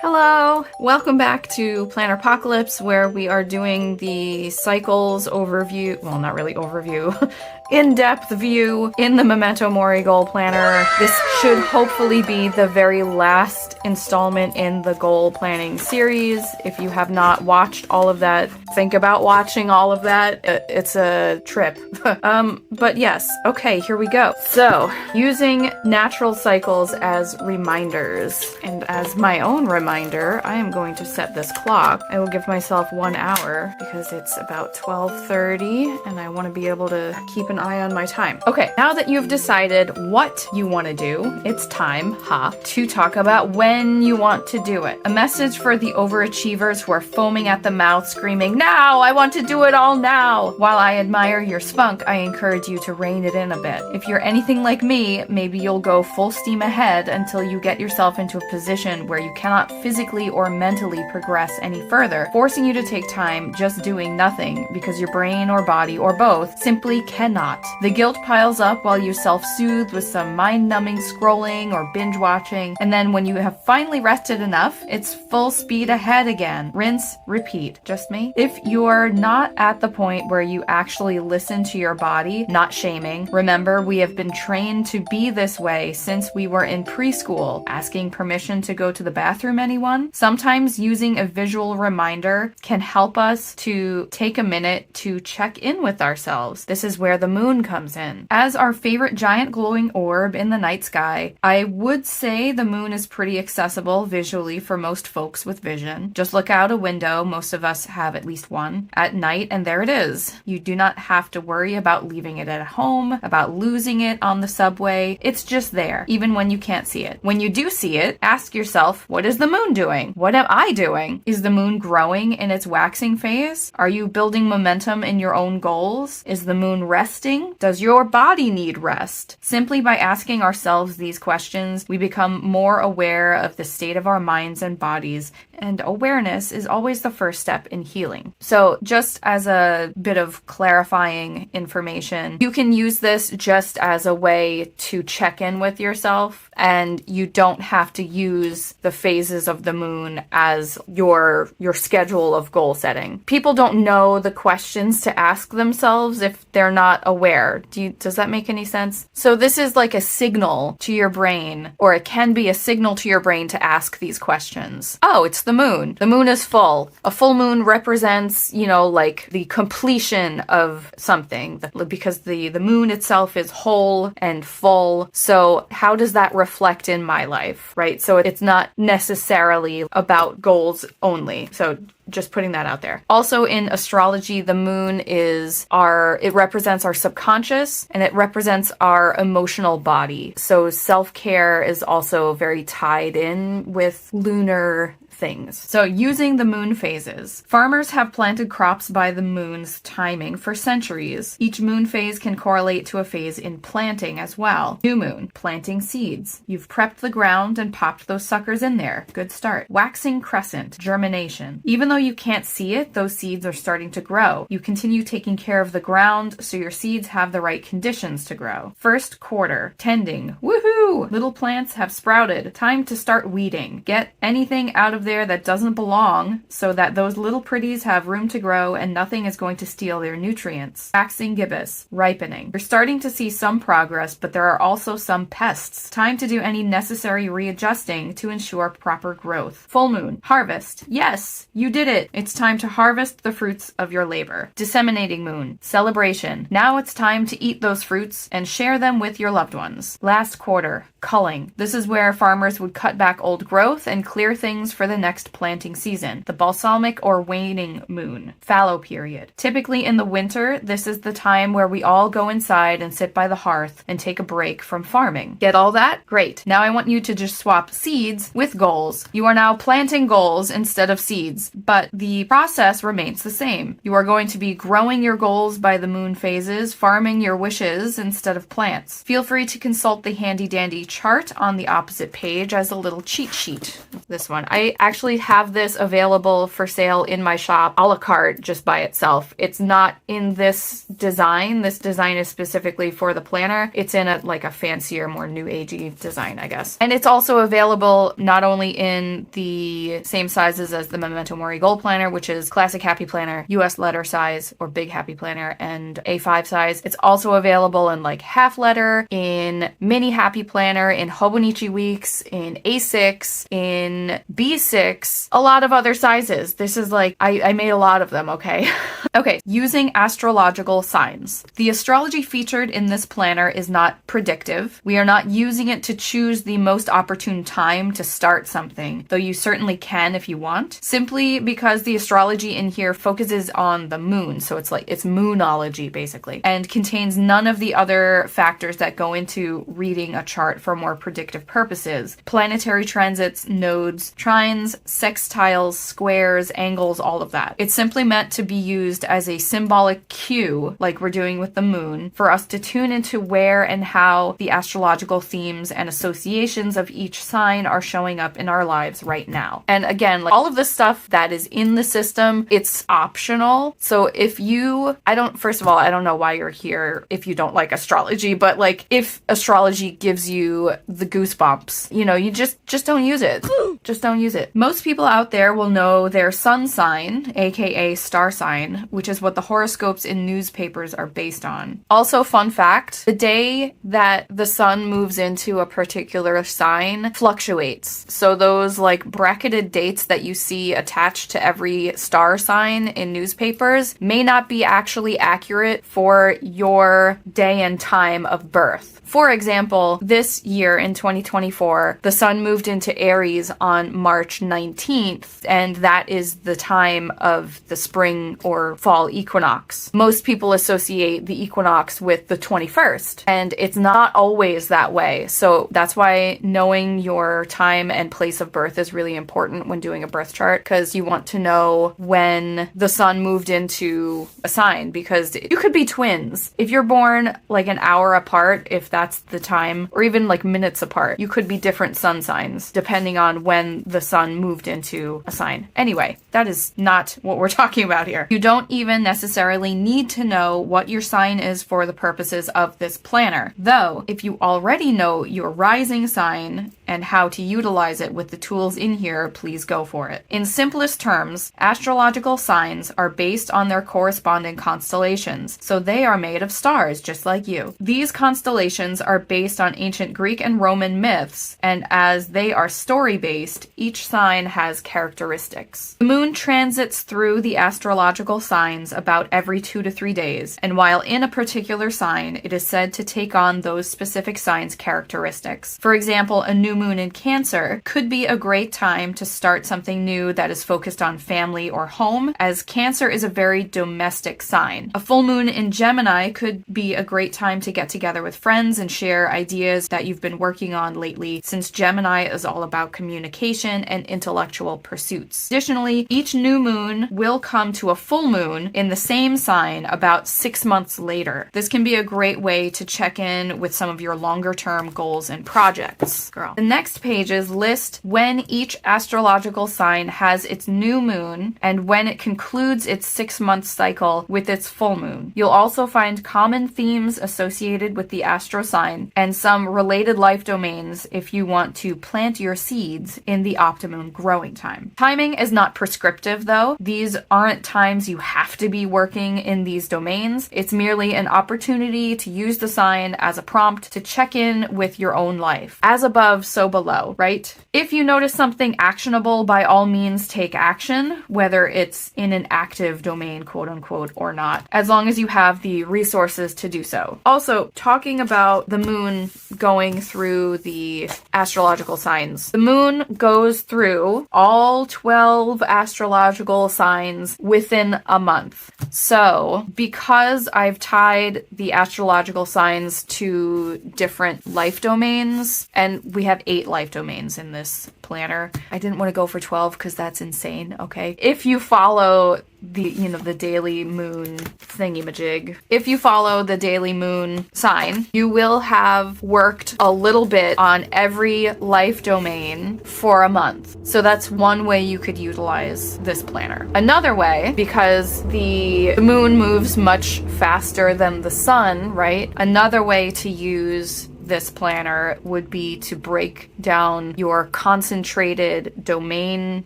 Hello! Welcome back to Planner Apocalypse, where we are doing the cycles overview, well, not really overview, in-depth view in the Memento Mori Goal Planner. This should hopefully be the very last installment in the goal planning series. If you have not watched all of that, think about watching all of that. It's a trip. But yes, okay, here we go. So, using natural cycles as reminders, and as my own reminder, I am going to set this clock. I will give myself 1 hour because it's about 12:30 and I want to be able to keep an eye on my time. Okay, now that you've decided what you want to do, it's time, to talk about when you want to do it. A message for the overachievers who are foaming at the mouth, screaming, "Now! I want to do it all now!" While I admire your spunk, I encourage you to rein it in a bit. If you're anything like me, maybe you'll go full steam ahead until you get yourself into a position where you cannot physically or mentally progress any further, forcing you to take time just doing nothing because your brain or body or both simply cannot. The guilt piles up while you self-soothe with some mind-numbing scrolling or binge-watching, and then when you have finally rested enough, it's full speed ahead again. Rinse, repeat. Just me? If you're not at the point where you actually listen to your body, not shaming, remember we have been trained to be this way since we were in preschool. Asking permission to go to the bathroom, anyone? Sometimes using a visual reminder can help us to take a minute to check in with ourselves. This is where the moon comes in. As our favorite giant glowing orb in the night sky, I would say the moon is pretty accessible visually for most folks with vision. Just look out a window, most of us have at least one, at night, and there it is. You do not have to worry about leaving it at home, about losing it on the subway. It's just there, even when you can't see it. When you do see it, ask yourself, what is the moon doing? What am I doing? Is the moon growing in its waxing phase? Are you building momentum in your own goals? Is the moon resting? Does your body need rest? Simply by asking ourselves these questions, we become more aware of the state of our minds and bodies, and awareness is always the first step in healing. So just as a bit of clarifying information, you can use this just as a way to check in with yourself, and you don't have to use the phases of the moon as your schedule of goal setting. People don't know the questions to ask themselves if they're not aware. Does that make any sense? So this is like a signal to your brain, or it can be a signal to your brain to ask these questions. Oh, it's the moon. The moon is full. A full moon represents, like the completion of something, because the moon itself is whole and full. So how does that reflect in my life, right? So it's not necessarily about goals only. So just putting that out there. Also in astrology, the moon it represents our subconscious and it represents our emotional body. So self-care is also very tied in with lunar things. So using the moon phases. Farmers have planted crops by the moon's timing for centuries. Each moon phase can correlate to a phase in planting as well. New moon, planting seeds. You've prepped the ground and popped those suckers in there. Good start. Waxing crescent, germination. Even though you can't see it, those seeds are starting to grow. You continue taking care of the ground so your seeds have the right conditions to grow. First quarter, tending. Woohoo! Little plants have sprouted. Time to start weeding. Get anything out of there that doesn't belong so that those little pretties have room to grow and nothing is going to steal their nutrients. Waxing gibbous, ripening. You're starting to see some progress, but there are also some pests. Time to do any necessary readjusting to ensure proper growth. Full moon, harvest. Yes, you did it. It's time to harvest the fruits of your labor. Disseminating moon, celebration. Now it's time to eat those fruits and share them with your loved ones. Last quarter, culling. This is where farmers would cut back old growth and clear things for the next planting season. The balsamic or waning moon. Fallow period. Typically in the winter, this is the time where we all go inside and sit by the hearth and take a break from farming. Get all that? Great. Now I want you to just swap seeds with goals. You are now planting goals instead of seeds, but the process remains the same. You are going to be growing your goals by the moon phases, farming your wishes instead of plants. Feel free to consult the handy dandy chart on the opposite page as a little cheat sheet. this one. I actually have this available for sale in my shop a la carte just by itself. It's not in this design. This design is specifically for the planner. It's in a fancier, more new agey design, I guess. And it's also available not only in the same sizes as the Memento Mori Goal Planner, which is Classic Happy Planner, US letter size or Big Happy Planner, and A5 size. It's also available in half letter, in Mini Happy Planner, in Hobonichi Weeks, in A6, in B6, a lot of other sizes. This is I made a lot of them, okay? Okay, using astrological signs. The astrology featured in this planner is not predictive. We are not using it to choose the most opportune time to start something, though you certainly can if you want, simply because the astrology in here focuses on the moon, so it's moonology basically, and contains none of the other factors that go into reading a chart for more predictive purposes. Planetary transits, nodes, trines, sextiles, squares, angles, all of that. It's simply meant to be used as a symbolic cue, like we're doing with the moon, for us to tune into where and how the astrological themes and associations of each sign are showing up in our lives right now. And again, all of this stuff that is in the system, it's optional. So if you, first of all, I don't know why you're here if you don't like astrology, but if astrology gives you the goosebumps, you just don't use it. Just don't use it. Most people out there will know their sun sign, aka star sign, which is what the horoscopes in newspapers are based on. Also, fun fact, the day that the sun moves into a particular sign fluctuates. So those bracketed dates that you see attached to every star sign in newspapers may not be actually accurate for your day and time of birth. For example, this year in 2024, the sun moved into Aries on March 19th, and that is the time of the spring or fall equinox. Most people associate the equinox with the 21st, and it's not always that way. So that's why knowing your time and place of birth is really important when doing a birth chart, because you want to know when the sun moved into a sign, because you could be twins. If you're born an hour apart, if that's the time, or even minutes apart, you could be different sun signs depending on when the sun moved into a sign. Anyway, that is not what we're talking about here. You don't even necessarily need to know what your sign is for the purposes of this planner. Though, if you already know your rising sign and how to utilize it with the tools in here, please go for it. In simplest terms, astrological signs are based on their corresponding constellations, so they are made of stars just like you. These constellations are based on ancient Greek and Roman myths, and as they are story-based, each sign has characteristics. The moon transits through the astrological signs about every 2 to 3 days, and while in a particular sign, it is said to take on those specific signs' characteristics. For example, a new moon in Cancer could be a great time to start something new that is focused on family or home, as Cancer is a very domestic sign. A full moon in Gemini could be a great time to get together with friends and share ideas that you've been working on lately, since Gemini is all about communication and intellectual pursuits. Additionally, each new moon will come to a full moon in the same sign about 6 months later. This can be a great way to check in with some of your longer-term goals and projects. The next pages list when each astrological sign has its new moon and when it concludes its 6-month cycle with its full moon. You'll also find common themes associated with the astro sign and some related life domains if you want to plant your seeds in the optimum growing time. Timing is not prescriptive though. These aren't times you have to be working in these domains. It's merely an opportunity to use the sign as a prompt to check in with your own life. As above, so below, right? If you notice something actionable, by all means take action, whether it's in an active domain, quote unquote, or not, as long as you have the resources to do so. Also, talking about the moon going through the astrological signs. The moon goes through all 12 astrological signs within a month. So, because I've tied the astrological signs to different life domains, and we have 8 life domains in this planner. I didn't want to go for 12 because that's insane, okay? If you follow the daily moon thingy-majig, if you follow the daily moon sign, you will have worked a little bit on every life domain for a month. So that's one way you could utilize this planner. Another way, because the moon moves much faster than the sun, right? Another way to use this planner would be to break down your concentrated domain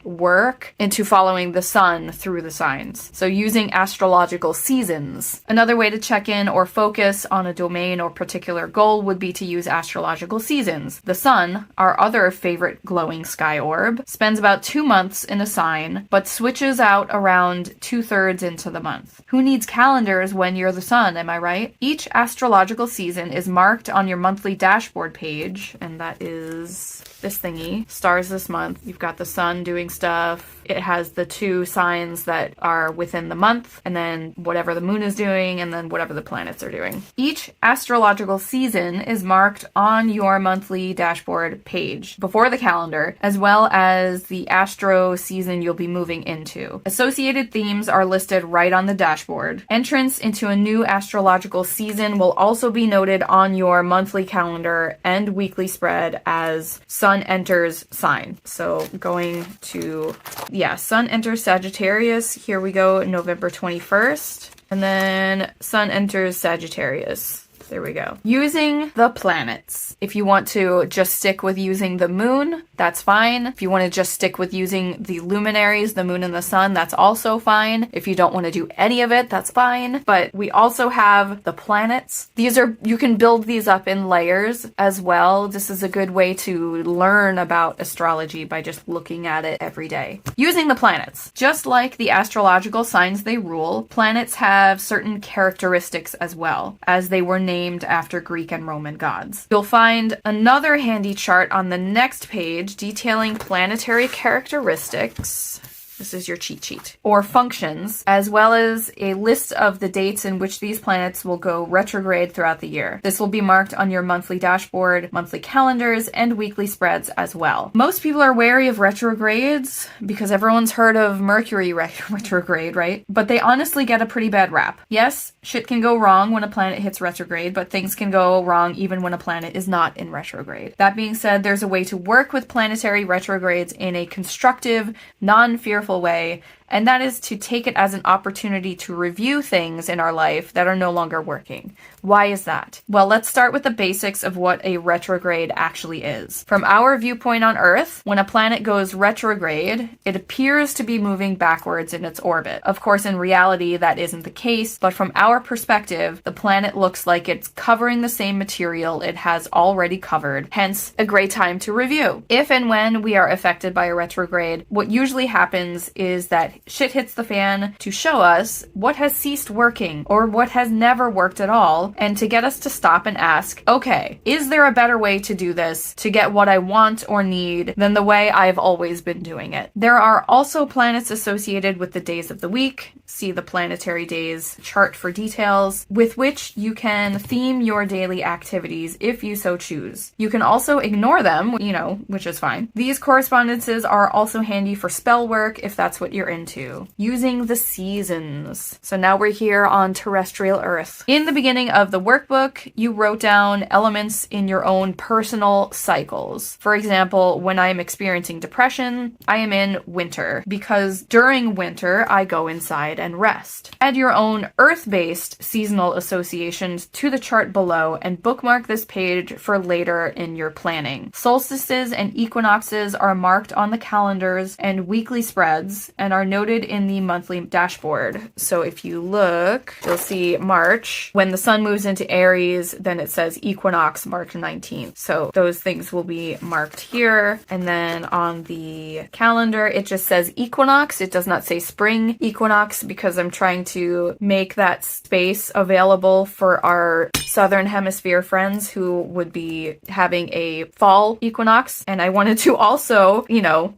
work into following the sun through the signs. So using astrological seasons. Another way to check in or focus on a domain or particular goal would be to use astrological seasons. The sun, our other favorite glowing sky orb, spends about 2 months in a sign, but switches out around 2/3 into the month. Who needs calendars when you're the sun, am I right? Each astrological season is marked on your monthly dashboard page, and that is this thingy. Stars this month. You've got the sun doing stuff. It has the 2 signs that are within the month, and then whatever the moon is doing, and then whatever the planets are doing. Each astrological season is marked on your monthly dashboard page before the calendar, as well as the astro season you'll be moving into. Associated themes are listed right on the dashboard. Entrance into a new astrological season will also be noted on your monthly calendar and weekly spread as sun enters sign. So going to sun enters Sagittarius. Here we go, November 21st. And then sun enters Sagittarius. There we go. Using the planets. If you want to just stick with using the moon, that's fine. If you want to just stick with using the luminaries, the moon and the sun, that's also fine. If you don't want to do any of it, that's fine. But we also have the planets. You can build these up in layers as well. This is a good way to learn about astrology by just looking at it every day. Using the planets. Just like the astrological signs they rule, planets have certain characteristics as well, as they were named after Greek and Roman gods. You'll find another handy chart on the next page detailing planetary characteristics. This is your cheat sheet. Or functions, as well as a list of the dates in which these planets will go retrograde throughout the year. This will be marked on your monthly dashboard, monthly calendars, and weekly spreads as well. Most people are wary of retrogrades because everyone's heard of Mercury retrograde, right? But they honestly get a pretty bad rap. Yes, shit can go wrong when a planet hits retrograde, but things can go wrong even when a planet is not in retrograde. That being said, there's a way to work with planetary retrogrades in a constructive, non-fearful way, and that is to take it as an opportunity to review things in our life that are no longer working. Why is that? Well, let's start with the basics of what a retrograde actually is. From our viewpoint on Earth, when a planet goes retrograde, it appears to be moving backwards in its orbit. Of course, in reality, that isn't the case, but from our perspective, the planet looks like it's covering the same material it has already covered, hence a great time to review. If and when we are affected by a retrograde, what usually happens is that shit hits the fan to show us what has ceased working or what has never worked at all, and to get us to stop and ask, okay, is there a better way to do this to get what I want or need than the way I've always been doing it? There are also planets associated with the days of the week. See the planetary days chart for details, with which you can theme your daily activities if you so choose. You can also ignore them, which is fine. These correspondences are also handy for spell work if that's what you're into. Using the seasons. So now we're here on terrestrial Earth. In the beginning of the workbook, you wrote down elements in your own personal cycles. For example, when I am experiencing depression, I am in winter, because during winter, I go inside and rest. Add your own Earth-based seasonal associations to the chart below and bookmark this page for later in your planning. Solstices and equinoxes are marked on the calendars and weekly spreads and are noted in the monthly dashboard. So if you look, you'll see March. When the sun moves into Aries, then it says equinox March 19th. So those things will be marked here. And then on the calendar, it just says equinox. It does not say spring equinox because I'm trying to make that space available for our southern hemisphere friends who would be having a fall equinox. And I wanted to also,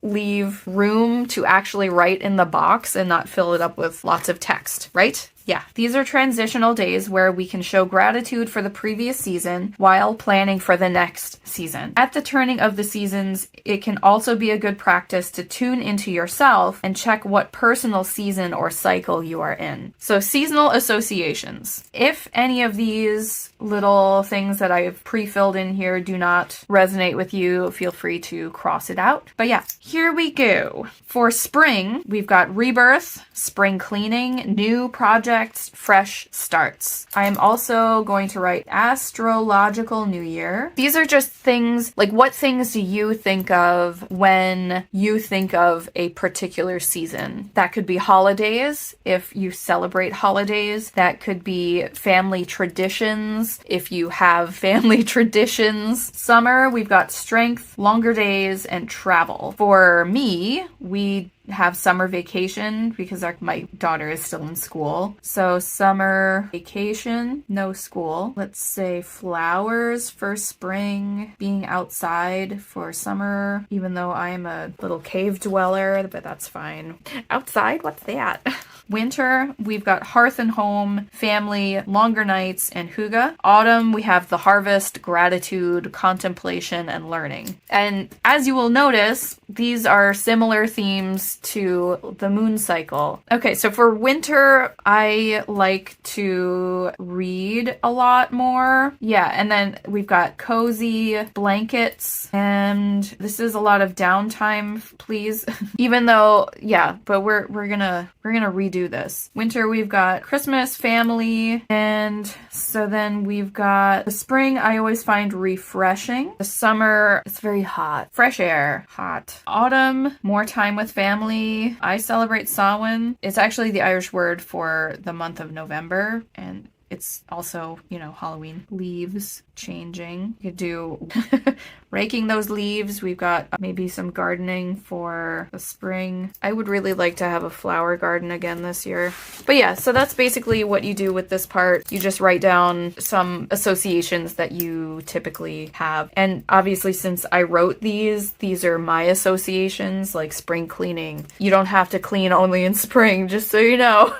leave room to actually write in the box and not fill it up with lots of text, right? Yeah, these are transitional days where we can show gratitude for the previous season while planning for the next season. At the turning of the seasons, it can also be a good practice to tune into yourself and check what personal season or cycle you are in. So seasonal associations. If any of these little things that I've pre-filled in here do not resonate with you, feel free to cross it out. But yeah, here we go. For spring, we've got rebirth, spring cleaning, new projects, fresh starts. I am also going to write astrological new year. These are just things, like what things do you think of when you think of a particular season? That could be holidays, if you celebrate holidays. That could be family traditions, if you have family traditions. Summer, we've got strength, longer days, and travel. For me, we have summer vacation because my daughter is still in school. So summer vacation, no school. Let's say flowers for spring, being outside for summer, even though I'm a little cave dweller, but that's fine. Outside? What's that? Winter, we've got hearth and home, family, longer nights, and hygge. Autumn, we have the harvest, gratitude, contemplation, and learning. And as you will notice, these are similar themes to the moon cycle. Okay, so for winter, I like to read a lot more. Yeah, and then we've got cozy blankets, and this is a lot of downtime, please. Even though, yeah, but we're gonna redo this. Winter, we've got Christmas, family, and so then we've got the spring. I always find refreshing. The summer, it's very hot. Fresh air, hot. Autumn, more time with family. I celebrate Samhain. It's actually the Irish word for the month of November, and it's also, Halloween. Leaves changing. You could do raking those leaves. We've got maybe some gardening for the spring. I would really like to have a flower garden again this year. But yeah, so that's basically what you do with this part. You just write down some associations that you typically have. And obviously, since I wrote these are my associations, like spring cleaning. You don't have to clean only in spring, just so you know.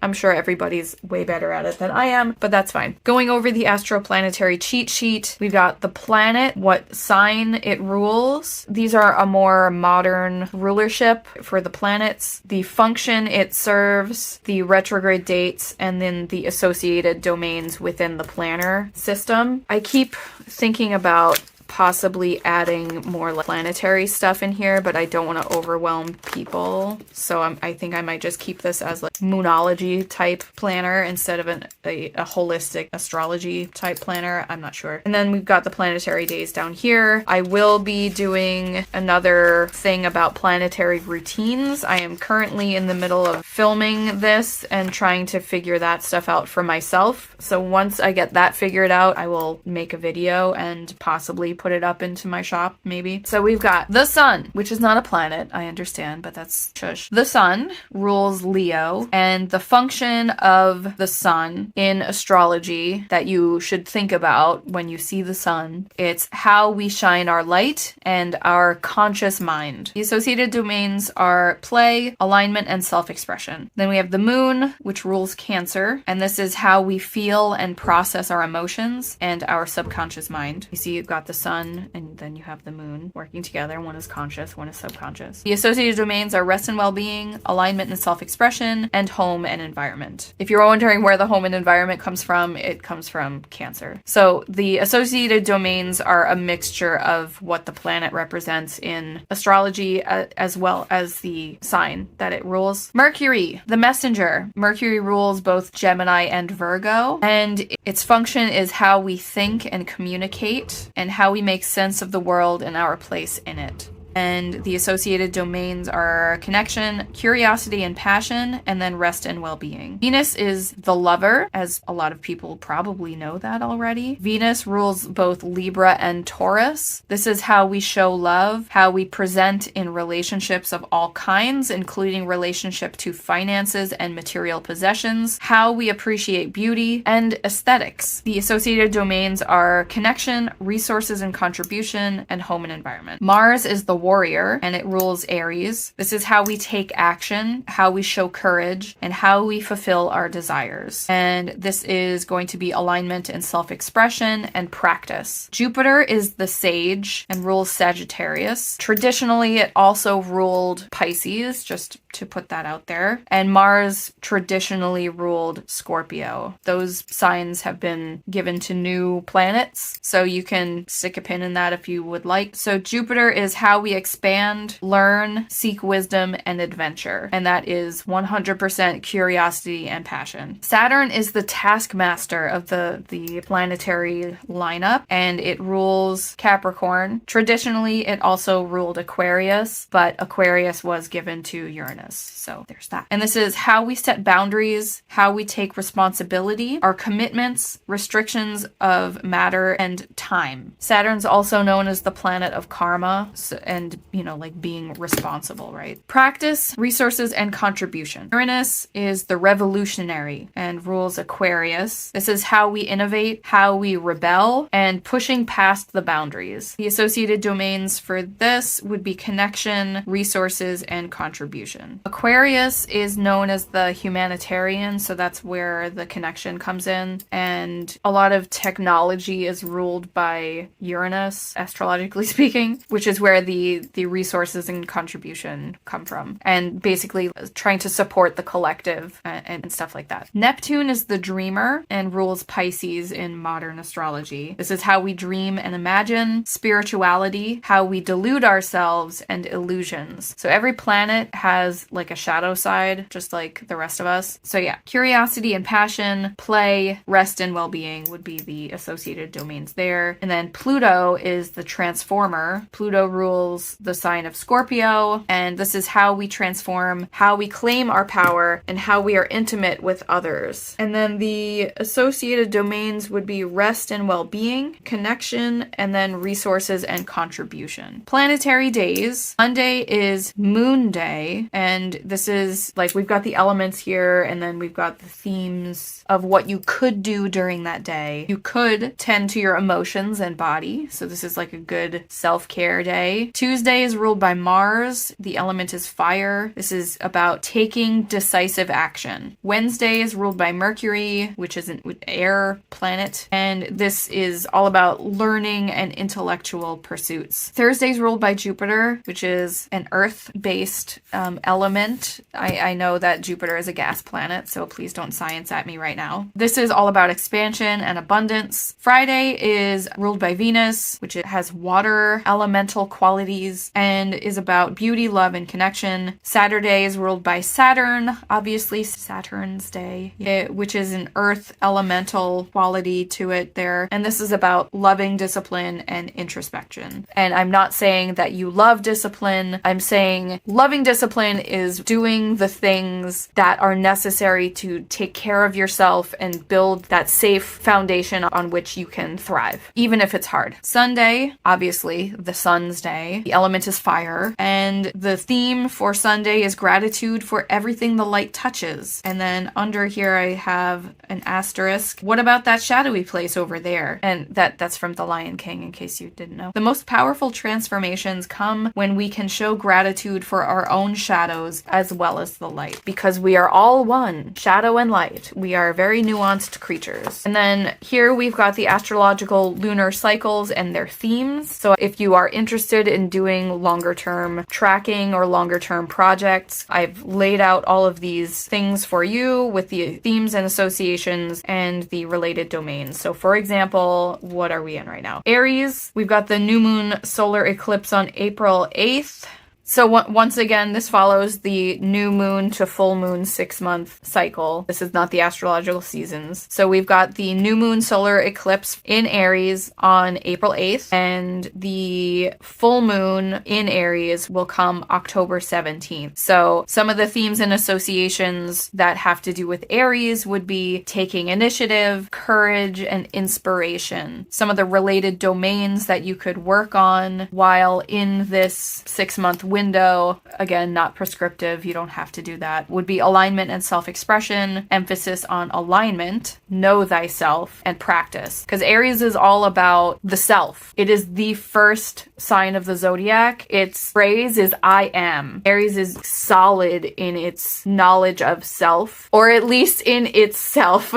I'm sure everybody's way better at it than I am, but that's fine. Going over the astroplanetary cheat sheet, we've got the planet, what sign it rules. These are a more modern rulership for the planets, the function it serves, the retrograde dates, and then the associated domains within the planner system. I keep thinking about possibly adding more planetary stuff in here, but I don't want to overwhelm people. So I think I might just keep this as like moonology type planner instead of a holistic astrology type planner. I'm not sure. And then we've got the planetary days down here. I will be doing another thing about planetary routines. I am currently in the middle of filming this and trying to figure that stuff out for myself. So once I get that figured out, I will make a video and possibly put it up into my shop, maybe. So we've got the sun, which is not a planet, I understand, but that's shush. The sun rules Leo, and the function of the sun in astrology that you should think about when you see the sun, it's how we shine our light and our conscious mind. The associated domains are play, alignment, and self-expression. Then we have the moon, which rules Cancer, and this is how we feel and process our emotions and our subconscious mind. You see, you've got the sun and then you have the moon working together. One is conscious, one is subconscious. The associated domains are rest and well-being, alignment and self-expression, and home and environment. If you're wondering where the home and environment comes from, it comes from Cancer. So the associated domains are a mixture of what the planet represents in astrology as well as the sign that it rules. Mercury, the messenger. Mercury rules both Gemini and Virgo, and its function is how we think and communicate and how we make sense of the world and our place in it. And the associated domains are connection, curiosity, and passion, and then rest and well-being. Venus is the lover, as a lot of people probably know that already. Venus rules both Libra and Taurus. This is how we show love, how we present in relationships of all kinds, including relationship to finances and material possessions, how we appreciate beauty, and aesthetics. The associated domains are connection, resources and contribution, and home and environment. Mars is the warrior, and it rules Aries. This is how we take action, how we show courage, and how we fulfill our desires. And this is going to be alignment and self-expression and practice. Jupiter is the sage and rules Sagittarius. Traditionally, it also ruled Pisces, just to put that out there. And Mars traditionally ruled Scorpio. Those signs have been given to new planets, so you can stick a pin in that if you would like. So Jupiter is how we expand, learn, seek wisdom, and adventure. And that is 100% curiosity and passion. Saturn is the taskmaster of the planetary lineup, and it rules Capricorn. Traditionally, it also ruled Aquarius, but Aquarius was given to Uranus. So there's that. And this is how we set boundaries, how we take responsibility, our commitments, restrictions of matter, and time. Saturn's also known as the planet of karma, and, like being responsible, right? Practice, resources, and contribution. Uranus is the revolutionary and rules Aquarius. This is how we innovate, how we rebel, and pushing past the boundaries. The associated domains for this would be connection, resources, and contribution. Aquarius is known as the humanitarian, so that's where the connection comes in. And a lot of technology is ruled by Uranus, astrologically speaking, which is where the resources and contribution come from. And basically trying to support the collective and stuff like that. Neptune is the dreamer and rules Pisces in modern astrology. This is how we dream and imagine, spirituality, how we delude ourselves, and illusions. So every planet has like a shadow side, just like the rest of us. So yeah, curiosity and passion, play, rest and well-being would be the associated domains there. And then Pluto is the transformer. Pluto rules the sign of Scorpio, and this is how we transform, how we claim our power, and how we are intimate with others. And then the associated domains would be rest and well-being, connection, and then resources and contribution. Planetary days. Monday is Moon Day, and this is like, we've got the elements here, and then we've got the themes of what you could do during that day. You could tend to your emotions and body, so this is like a good self-care day. Tuesday is ruled by Mars. The element is fire. This is about taking decisive action. Wednesday is ruled by Mercury, which is an air planet, and this is all about learning and intellectual pursuits. Thursday is ruled by Jupiter, which is an earth-based element. I know that Jupiter is a gas planet, so please don't science at me right now. This is all about expansion and abundance. Friday is ruled by Venus, which it has water elemental qualities and is about beauty, love, and connection. Saturday is ruled by Saturn, obviously Saturn's day, which is an earth elemental quality to it there. And this is about loving discipline and introspection. And I'm not saying that you love discipline. I'm saying loving discipline is doing the things that are necessary to take care of yourself and build that safe foundation on which you can thrive, even if it's hard. Sunday, obviously, the sun's day. The element is fire. And the theme for Sunday is gratitude for everything the light touches. And then under here, I have an asterisk. What about that shadowy place over there? And that's from The Lion King, in case you didn't know. The most powerful transformations come when we can show gratitude for our own shadows as well as the light, because we are all one, shadow and light. We are very nuanced creatures. And then here we've got the astrological lunar cycles and their themes. So if you are interested in doing longer term tracking or longer term projects, I've laid out all of these things for you with the themes and associations and the related domains. So for example, what are we in right now? Aries, we've got the new moon solar eclipse on April 8th. So once again, this follows the new moon to full moon 6-month cycle. This is not the astrological seasons. So we've got the new moon solar eclipse in Aries on April 8th, and the full moon in Aries will come October 17th. So some of the themes and associations that have to do with Aries would be taking initiative, courage, and inspiration. Some of the related domains that you could work on while in this 6-month window window, again, not prescriptive, you don't have to do that, would be alignment and self-expression, emphasis on alignment, know thyself, and practice. Because Aries is all about the self. It is the first sign of the zodiac. Its phrase is I am. Aries is solid in its knowledge of self, or at least in itself.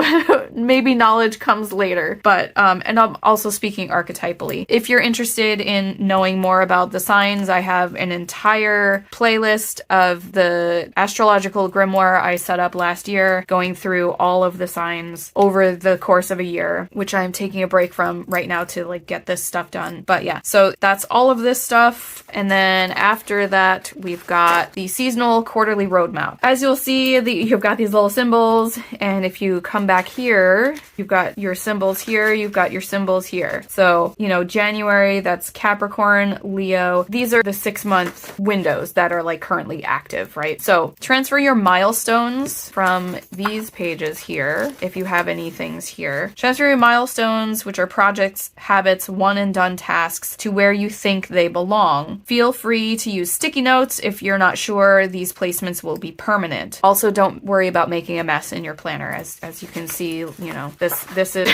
Maybe knowledge comes later, but and I'm also speaking archetypally. If you're interested in knowing more about the signs, I have an entire playlist of the astrological grimoire I set up last year, going through all of the signs over the course of a year, which I'm taking a break from right now to like get this stuff done. But yeah, so that's all of this stuff. And then after that, we've got the seasonal quarterly roadmap. As you'll see, you've got these little symbols, and if you come back here, you've got your symbols here, you've got your symbols here. So, you know, January, that's Capricorn, Leo. These are the 6-month windows that are like currently active, right? So transfer your milestones from these pages here, if you have any things here. Transfer your milestones, which are projects, habits, one and done tasks, to where you think they belong. Feel free to use sticky notes if you're not sure these placements will be permanent. Also, don't worry about making a mess in your planner. As you can see, you know, this is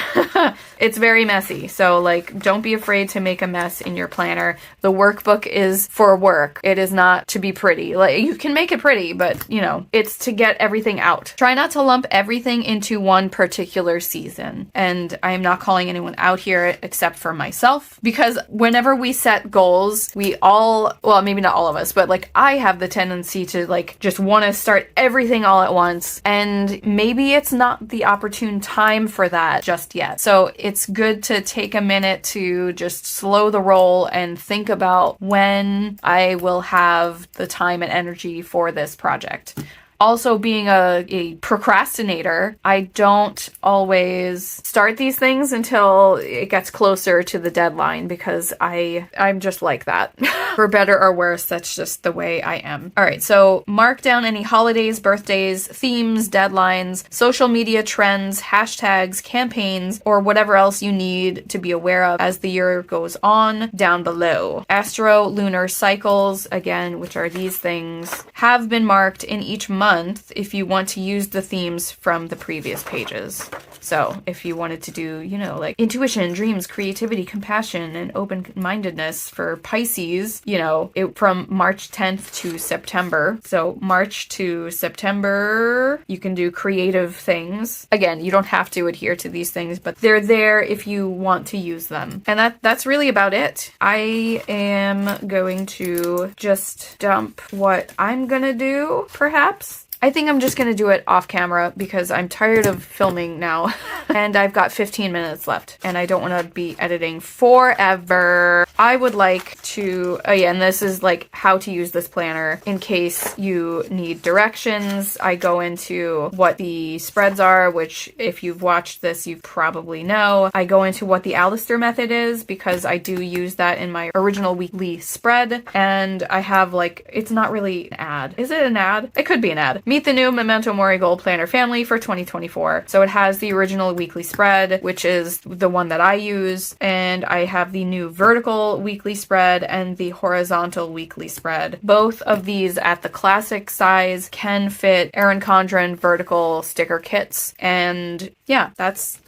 it's very messy. So like, don't be afraid to make a mess in your planner. The workbook is for work. It is not to be pretty. Like, you can make it pretty, but you know, it's to get everything out. Try not to lump everything into one particular season. And I am not calling anyone out here except for myself, because whenever we set goals, we all, well, maybe not all of us, but like I have the tendency to like just want to start everything all at once, and maybe it's not the opportune time for that just yet. So it's good to take a minute to just slow the roll and think about when I will have the time and energy for this project. Also, being a procrastinator, I don't always start these things until it gets closer to the deadline, because I'm just like that. For better or worse, that's just the way I am. All right, so mark down any holidays, birthdays, themes, deadlines, social media trends, hashtags, campaigns, or whatever else you need to be aware of as the year goes on down below. Astro-lunar cycles, again, which are these things, have been marked in each month if you want to use the themes from the previous pages. So if you wanted to do, you know, like intuition, dreams, creativity, compassion, and open-mindedness for Pisces, you know, from March 10th to September. So March to September, you can do creative things. Again, you don't have to adhere to these things, but they're there if you want to use them. And that's really about it. I am going to just dump what I'm gonna do, perhaps. I think I'm just going to do it off camera because I'm tired of filming now and I've got 15 minutes left and I don't want to be editing forever. I would like to, oh yeah, and this is like how to use this planner in case you need directions. I go into what the spreads are, which if you've watched this, you probably know. I go into what the 𝖊𝖓𝖓𝖓 method is because I do use that in my original weekly spread, and I have like, it's not really an ad. Is it an ad? It could be an ad. Meet the new Memento Mori Goal Planner family for 2024. So it has the original weekly spread, which is the one that I use, and I have the new vertical weekly spread and the horizontal weekly spread. Both of these at the classic size can fit Erin Condren vertical sticker kits, and yeah, that's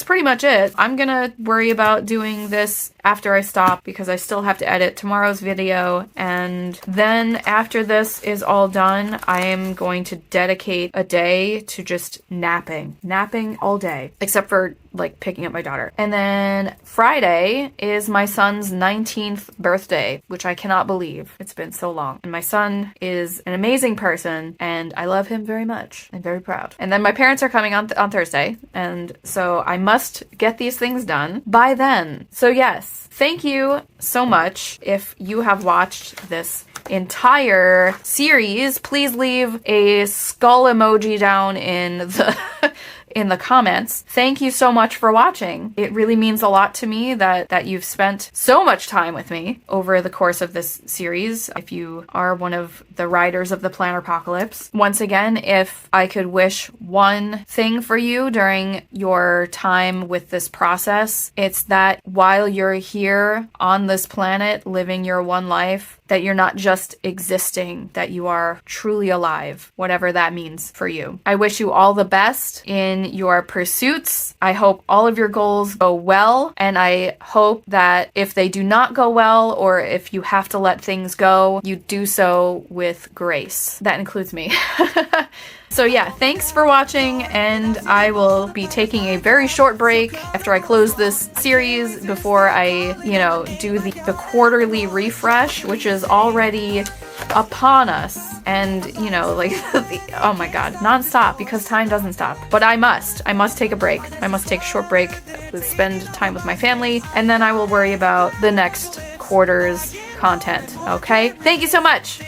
pretty much it. I'm gonna worry about doing this after I stop because I still have to edit tomorrow's video, and then after this is all done, I am going to dedicate a day to just napping all day, except for like picking up my daughter. And then Friday is my son's 19th birthday, which I cannot believe. It's been so long. And my son is an amazing person and I love him very much. I'm very proud. And then my parents are coming on Thursday, and so I must get these things done by then. So yes, thank you so much. If you have watched this entire series, please leave a skull emoji down in the in the comments. Thank you so much for watching. It really means a lot to me that you've spent so much time with me over the course of this series. If you are one of the riders of the Planner Apocalypse. Once again, if I could wish one thing for you during your time with this process, it's that while you're here on this planet living your one life, that you're not just existing, that you are truly alive, whatever that means for you. I wish you all the best in your pursuits. I hope all of your goals go well, and I hope that if they do not go well, or if you have to let things go, you do so with grace. That includes me. So yeah, thanks for watching, and I will be taking a very short break after I close this series before I, do the quarterly refresh, which is already upon us. And, oh my god, non-stop, because time doesn't stop. But I must take a break. I must take a short break, spend time with my family, and then I will worry about the next quarter's content, okay? Thank you so much!